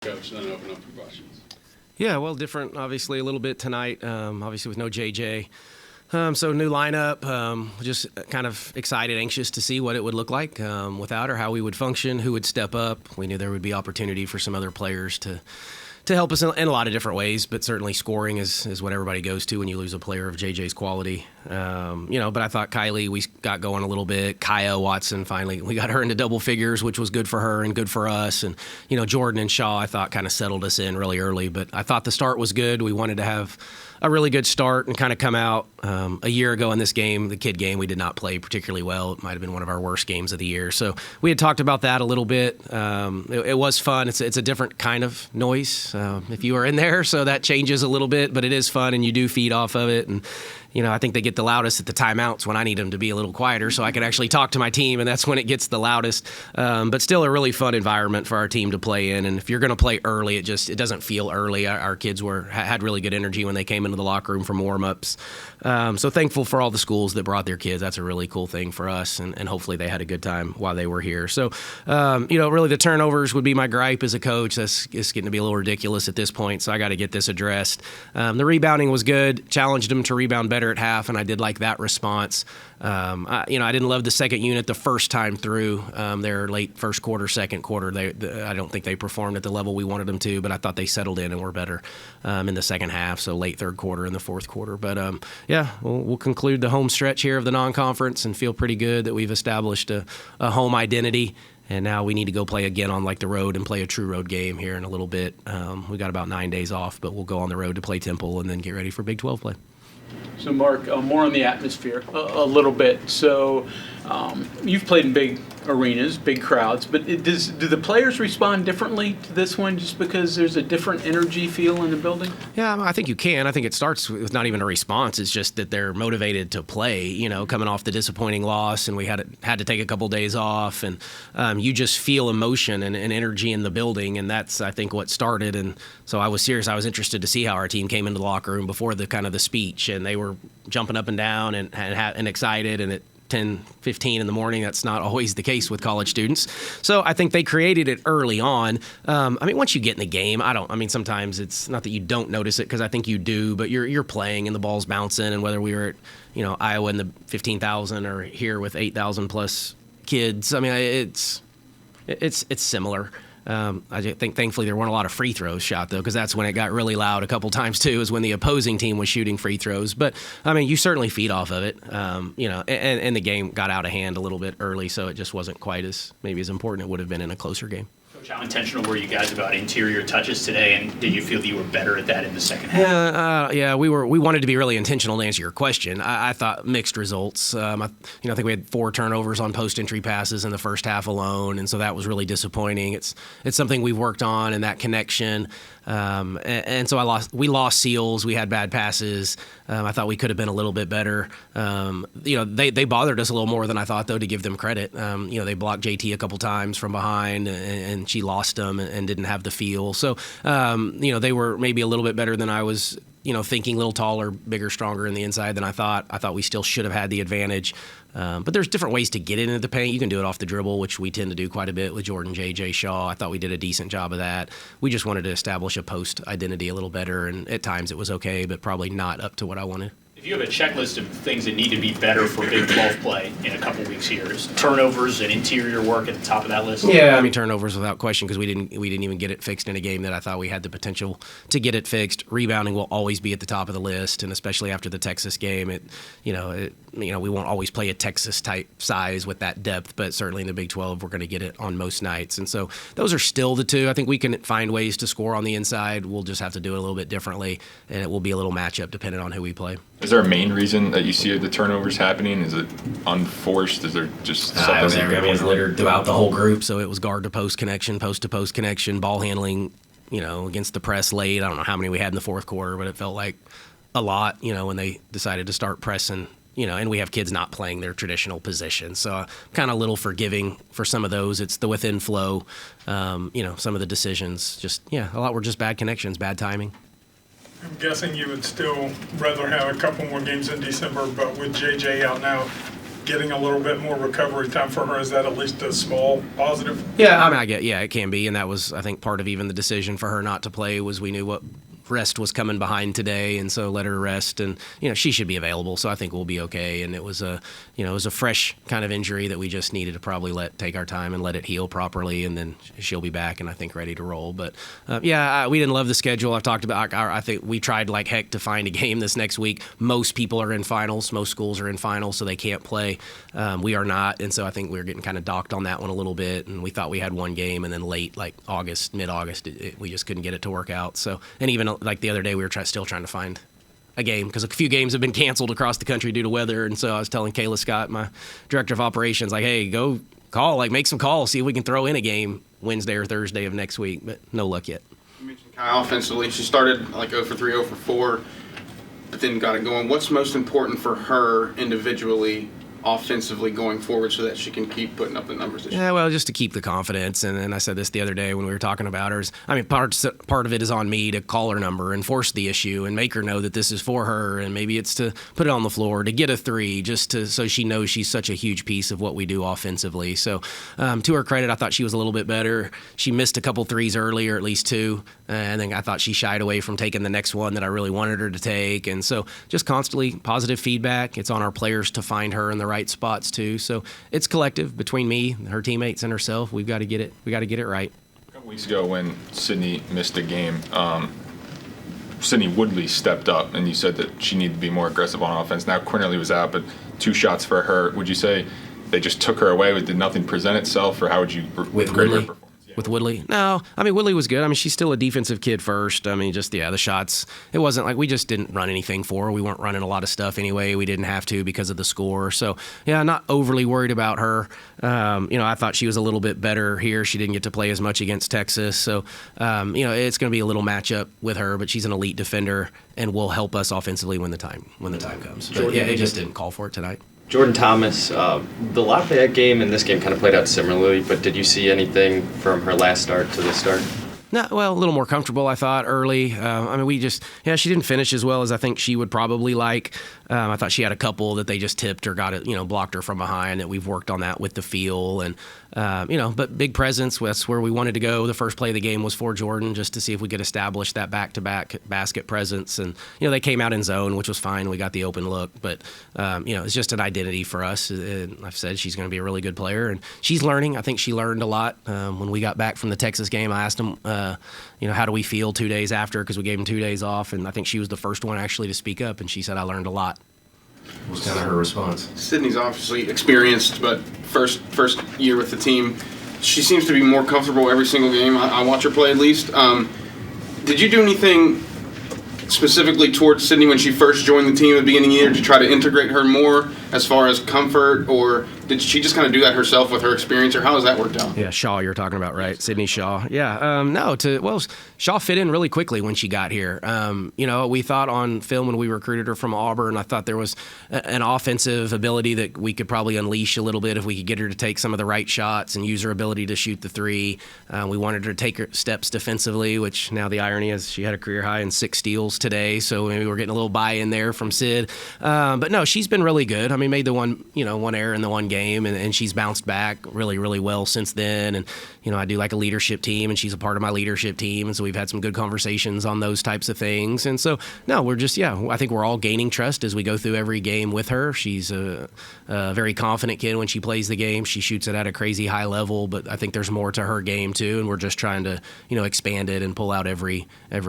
Coach, then open up for questions. Yeah, well, different, obviously, a little bit tonight, obviously with no JJ. So new lineup, just kind of excited, anxious to see what it would look like without her, how we would function, who would step up. We knew there would be opportunity for some other players to help us in a lot of different ways, but certainly scoring is what everybody goes to when you lose a player of JJ's quality. But I thought Kylie, we got going a little bit. Kaya Watson, finally, we got her into double figures, which was good for her and good for us. And, Jordan and Shaw, I thought, kind of settled us in really early. But I thought the start was good. We wanted to have a really good start and kind of come out. A year ago in this game, the kid game, we did not play particularly well. It might have been one of our worst games of the year. So we had talked about that a little bit. It was fun. It's a different kind of noise if you are in there, so that changes a little bit, but it is fun and you do feed off of it. And I think they get the loudest at the timeouts when I need them to be a little quieter so I can actually talk to my team, and that's when it gets the loudest. But still a really fun environment for our team to play in. And if you're going to play early, it doesn't feel early. Our kids had really good energy when they came into the locker room from warm-ups. So thankful for all the schools that brought their kids. That's a really cool thing for us, and hopefully they had a good time while they were here. So, really the turnovers would be my gripe as a coach. It's getting to be a little ridiculous at this point, so I got to get this addressed. The rebounding was good. Challenged them to rebound better at half, and I did like that response. I didn't love the second unit the first time through. Their late first quarter, second quarter, I don't think they performed at the level we wanted them to, but I thought they settled in and were better in the second half, so late third quarter and the fourth quarter. But, we'll conclude the home stretch here of the non-conference and feel pretty good that we've established a home identity. And now we need to go play again on the road and play a true road game here in a little bit. We got about 9 days off, but we'll go on the road to play Temple and then get ready for Big 12 play. So, Mark, more on the atmosphere a little bit. So, you've played in big arenas, big crowds, but do the players respond differently to this one just because there's a different energy feel in the building? Yeah, I think you can. I think it starts with not even a response. It's just that they're motivated to play, coming off the disappointing loss, and we had to take a couple days off, and you just feel emotion and energy in the building, and that's, I think, what started. And so I was serious. I was interested to see how our team came into the locker room before the kind of the speech, and they were jumping up and down and excited, and at 10:15 in the morning, that's not always the case with college students. So I think they created it early on. Once you get in the game, sometimes it's not that you don't notice it, because I think you do, but you're playing and the ball's bouncing, and whether we were at Iowa in the 15,000 or here with 8,000 plus kids, it's similar. I think thankfully there weren't a lot of free throws shot, though, because that's when it got really loud a couple times too, is when the opposing team was shooting free throws. But you certainly feed off of it, and the game got out of hand a little bit early, so it just wasn't quite as important it would have been in a closer game. Coach, how intentional were you guys about interior touches today, and did you feel that you were better at that in the second half? We wanted to be really intentional to answer your question. I thought mixed results. I think we had 4 turnovers on post-entry passes in the first half alone, and so that was really disappointing. It's something we've worked on, and that connection. And so we lost seals. We had bad passes. I thought we could have been a little bit better. They bothered us a little more than I thought, though, to give them credit. They blocked JT a couple times from behind, and she lost them and didn't have the feel. So, they were maybe a little bit better than I was, thinking, a little taller, bigger, stronger in the inside than I thought. I thought we still should have had the advantage. But there's different ways to get into the paint. You can do it off the dribble, which we tend to do quite a bit with Jordan, JJ, Shaw. I thought we did a decent job of that. We just wanted to establish a post identity a little better, and at times it was okay, but probably not up to what I wanted. If you have a checklist of things that need to be better for Big 12 play in a couple weeks here, is turnovers and interior work at the top of that list? Yeah, turnovers without question, because we didn't even get it fixed in a game that I thought we had the potential to get it fixed. Rebounding will always be at the top of the list, and especially after the Texas game, we won't always play a Texas type size with that depth, but certainly in the Big 12 we're going to get it on most nights, and so those are still the two. I think we can find ways to score on the inside. We'll just have to do it a little bit differently, and it will be a little matchup depending on who we play. Is there a main reason that you see the turnovers happening? Is it unforced? Is there just something? It was littered throughout the whole group, so it was guard to post connection, post to post connection, ball handling, against the press late. I don't know how many we had in the fourth quarter, but it felt like a lot, when they decided to start pressing, and we have kids not playing their traditional position. So I'm kind of a little forgiving for some of those. It's the within flow, some of the decisions, a lot were just bad connections, bad timing. I'm guessing you would still rather have a couple more games in December, but with JJ out now, getting a little bit more recovery time for her? Is that at least a small positive? Yeah, I mean, it can be, and that was, I think, part of even the decision for her not to play was we knew what rest was coming behind today, and so let her rest, and she should be available, so I think we'll be okay. And it was a fresh kind of injury that we just needed to probably take our time and let it heal properly, and then she'll be back and I think ready to roll. But we didn't love the schedule. I've talked about. I think we tried like heck to find a game this next week. Most people are in finals. Most schools are in finals, so they can't play. We are not, and so I think we were getting kind of docked on that one a little bit. And we thought we had one game, and then late, like mid-August, we just couldn't get it to work out. So, and even like the other day, we were still trying to find a game because a few games have been canceled across the country due to weather. And so I was telling Kayla Scott, my director of operations, like, hey, go call, like make some calls, see if we can throw in a game Wednesday or Thursday of next week. But no luck yet. You mentioned Kai offensively. She started like 0 for 3, 0 for 4, but then got it going. What's most important for her individually, offensively going forward so that she can keep putting up the numbers this year? Yeah, well, just to keep the confidence. And I said this the other day when we were talking about her. I mean, part of it is on me to call her number and force the issue and make her know that this is for her. And maybe it's to put it on the floor, to get a 3, so she knows she's such a huge piece of what we do offensively. So to her credit, I thought she was a little bit better. She missed a couple threes earlier, at least 2. And then I thought she shied away from taking the next one that I really wanted her to take. And so just constantly positive feedback. It's on our players to find her in the right spots too. So it's collective between me, her teammates, and herself. We've got to get it. We got to get it right. A couple weeks ago, when Sydney missed a game, Sydney Woodley stepped up, and you said that she needed to be more aggressive on offense. Now Quinterly was out, but 2 shots for her. Would you say they just took her away? Did nothing present itself, or how would you with grade her Woodley? performance? With Woodley? No. I mean, Woodley was good. I mean, she's still a defensive kid first. I mean, just, the shots. It wasn't like we just didn't run anything for her. We weren't running a lot of stuff anyway. We didn't have to because of the score. So, not overly worried about her. I thought she was a little bit better here. She didn't get to play as much against Texas. So, it's going to be a little matchup with her, but she's an elite defender and will help us offensively when the time comes. But, it just didn't call for it tonight. Jordan Thomas, the Lafayette game and this game kind of played out similarly, but did you see anything from her last start to this start? No, well, a little more comfortable, I thought, early. I mean, she didn't finish as well as I think she would probably like. I thought she had a couple that they just tipped or got it, blocked her from behind, that we've worked on that with the feel. And, but big presence, that's where we wanted to go. The first play of the game was for Jordan, just to see if we could establish that back-to-back basket presence. And, they came out in zone, which was fine. We got the open look. But, it's just an identity for us. And I've said she's going to be a really good player. And she's learning. I think she learned a lot. When we got back from the Texas game, I asked them, how do we feel 2 days after? Because we gave them 2 days off. And I think she was the first one actually to speak up. And she said, I learned a lot. Was kind of her response. Sydney's obviously experienced, but first year with the team, she seems to be more comfortable every single game. I watch her play at least. Did you do anything specifically towards Sydney when she first joined the team at the beginning of the year to try to integrate her more as far as comfort, or did she just kind of do that herself with her experience, or how has that worked out? Yeah, Shaw you're talking about, right? Sydney Shaw. Yeah, Shaw fit in really quickly when she got here. We thought on film when we recruited her from Auburn, I thought there was an offensive ability that we could probably unleash a little bit if we could get her to take some of the right shots and use her ability to shoot the 3. We wanted her to take her steps defensively, which now the irony is she had a career high in 6 steals today, so maybe we're getting a little buy-in there from Sid. But no, she's been really good. I mean, made the one error in the one game, and she's bounced back really, really well since then. And, I do like a leadership team, and she's a part of my leadership team, and so we've had some good conversations on those types of things. And so, no, we're just, I think we're all gaining trust as we go through every game with her. She's a very confident kid when she plays the game. She shoots it at a crazy high level, but I think there's more to her game, too, and we're just trying to, expand it and pull out every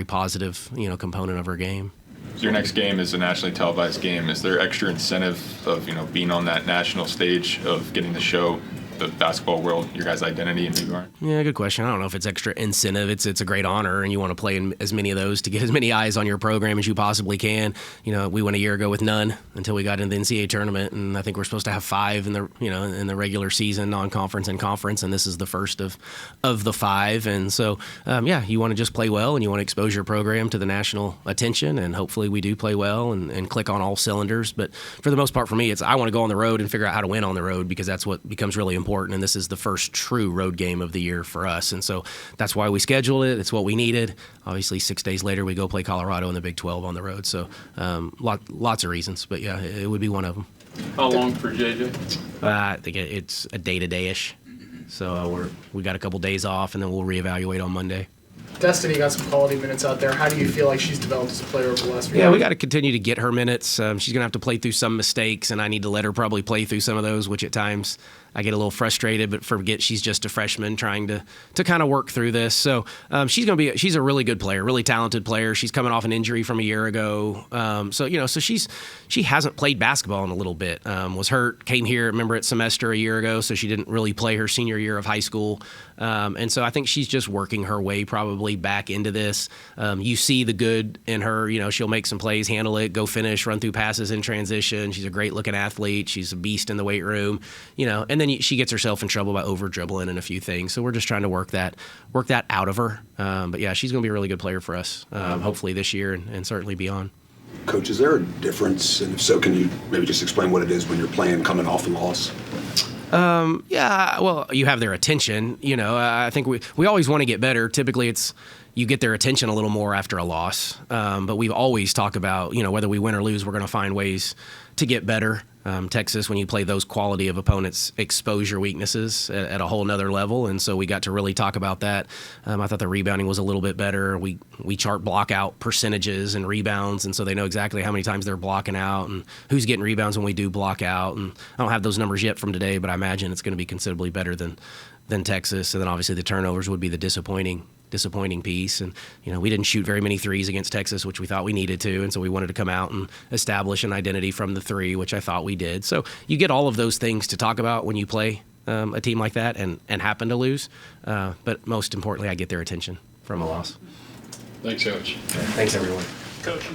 positive, component of her game. Your next game is a nationally televised game. Is there extra incentive of being on that national stage, of getting to show the basketball world your guys' identity and who you are? Yeah, good question. I don't know if it's extra incentive. It's a great honor, and you want to play in as many of those to get as many eyes on your program as you possibly can. We went a year ago with none until we got into the NCAA tournament, and I think we're supposed to have 5 in the in the regular season, non-conference and conference, and this is the first of the 5. And so, you want to just play well, and you want to expose your program to the national attention, and hopefully we do play well and click on all cylinders. But for the most part, for me, I want to go on the road and figure out how to win on the road, because that's what becomes really important. And this is the first true road game of the year for us. And so that's why we scheduled it. It's what we needed. Obviously, 6 days later, we go play Colorado in the Big 12 on the road. So lots of reasons. But, it would be one of them. How long for JJ? I think it's a day-to-day-ish. So we got a couple days off, and then we'll reevaluate on Monday. Destiny got some quality minutes out there. How do you feel like she's developed as a player over the last few years? Yeah, we got to continue to get her minutes. She's going to have to play through some mistakes, and I need to let her probably play through some of those, which at times I get a little frustrated, but forget she's just a freshman trying to kind of work through this. So she's a really good player, really talented player. She's coming off an injury from a year ago. So she hasn't played basketball in a little bit. Was hurt, came here, remember at semester a year ago, so she didn't really play her senior year of high school. And so I think she's just working her way probably back into this. You see the good in her. She'll make some plays, handle it, go finish, run through passes in transition. She's a great looking athlete. She's a beast in the weight room. And then she gets herself in trouble by over dribbling and a few things. So we're just trying to work that out of her. But yeah, she's going to be a really good player for us, hopefully this year and certainly beyond. Coach, is there a difference? And if so, can you maybe just explain what it is when you're playing coming off a loss? Yeah, well, you have their attention. I think we always want to get better. Typically, it's you get their attention a little more after a loss. But we always talk about, whether we win or lose, we're going to find ways to get better. Texas, when you play those quality of opponents, exposure weaknesses at a whole nother level. And so we got to really talk about that. I thought the rebounding was a little bit better. We chart block out percentages and rebounds, and so they know exactly how many times they're blocking out and who's getting rebounds when we do block out. And I don't have those numbers yet from today, but I imagine it's going to be considerably better than Texas. And then obviously the turnovers would be the disappointing piece. And we didn't shoot very many threes against Texas, which we thought we needed to, and so we wanted to come out and establish an identity from the three, which I thought we did. So you get all of those things to talk about when you play a team like that and happen to lose, but most importantly I get their attention from a loss. Thanks, Coach. Thanks everyone. Coach,